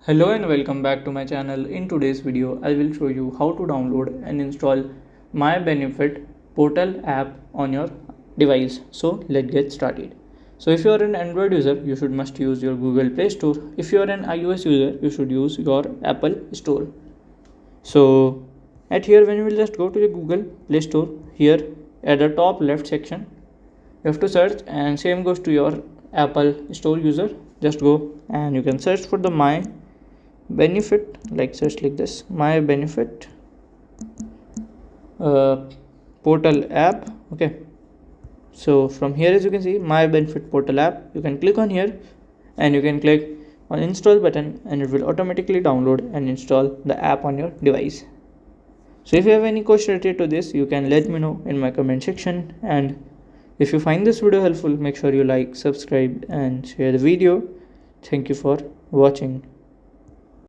Hello and welcome back to my channel. In today's video, I will show you how to download and install MyBenefit Portal app on your device. So let's get started. So if you are an Android user, you should must use your Google Play Store. If you are an iOS user, you should use your Apple Store. So at here, when you will just go to the Google Play Store, here at the top left section, you have to search, and same goes to your Apple Store user. Just go and you can search for the benefit, like search like this, MyBenefit portal app. Okay, so from here, as you can see, MyBenefit Portal app, you can click on here and you can click on install button, and it will automatically download and install the app on your device. So if you have any question related to this, you can let me know in my comment section. And if you find this video helpful, make sure you like, subscribe and share the video. Thank you for watching.